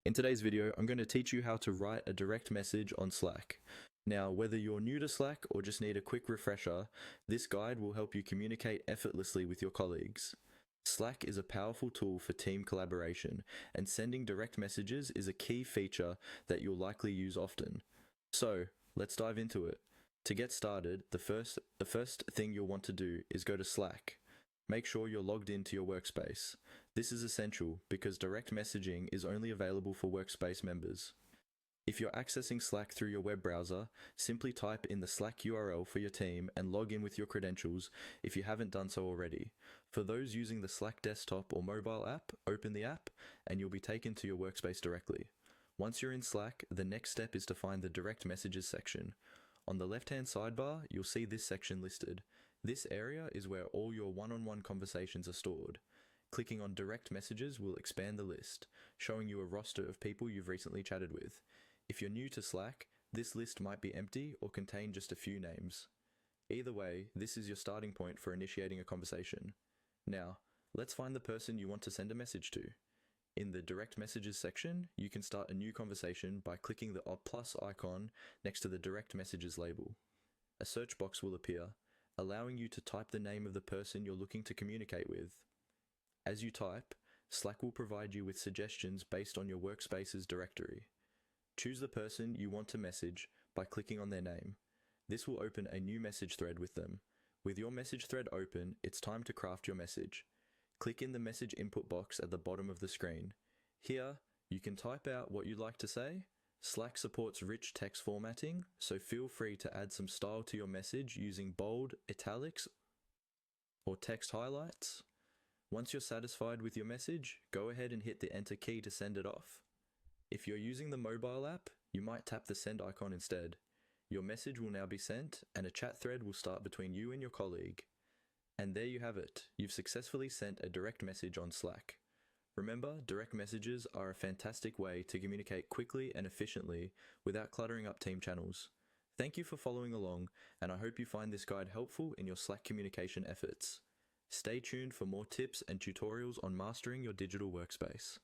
In today's video, I'm going to teach you how to write a direct message on Slack. Now, whether you're new to Slack or just need a quick refresher, this guide will help you communicate effortlessly with your colleagues. Slack is a powerful tool for team collaboration, and sending direct messages is a key feature that you'll likely use often. So, let's dive into it. To get started, the first thing you'll want to do is go to Slack. Make sure you're logged into your workspace. This is essential because direct messaging is only available for workspace members. If you're accessing Slack through your web browser, simply type in the Slack URL for your team and log in with your credentials if you haven't done so already. For those using the Slack desktop or mobile app, open the app and you'll be taken to your workspace directly. Once you're in Slack, the next step is to find the direct messages section. On the left-hand sidebar, you'll see this section listed. This area is where all your one-on-one conversations are stored. Clicking on direct messages will expand the list, showing you a roster of people you've recently chatted with. If you're new to Slack, this list might be empty or contain just a few names. Either way, this is your starting point for initiating a conversation. Now, let's find the person you want to send a message to. In the direct messages section, you can start a new conversation by clicking the plus icon next to the direct messages label. A search box will appear, allowing you to type the name of the person you're looking to communicate with. As you type, Slack will provide you with suggestions based on your workspace's directory. Choose the person you want to message by clicking on their name. This will open a new message thread with them. With your message thread open, it's time to craft your message. Click in the message input box at the bottom of the screen. Here, you can type out what you'd like to say. Slack supports rich text formatting, so feel free to add some style to your message using bold, italics, or text highlights. Once you're satisfied with your message, go ahead and hit the enter key to send it off. If you're using the mobile app, you might tap the send icon instead. Your message will now be sent, and a chat thread will start between you and your colleague. And there you have it. You've successfully sent a direct message on Slack. Remember, direct messages are a fantastic way to communicate quickly and efficiently without cluttering up team channels. Thank you for following along, and I hope you find this guide helpful in your Slack communication efforts. Stay tuned for more tips and tutorials on mastering your digital workspace.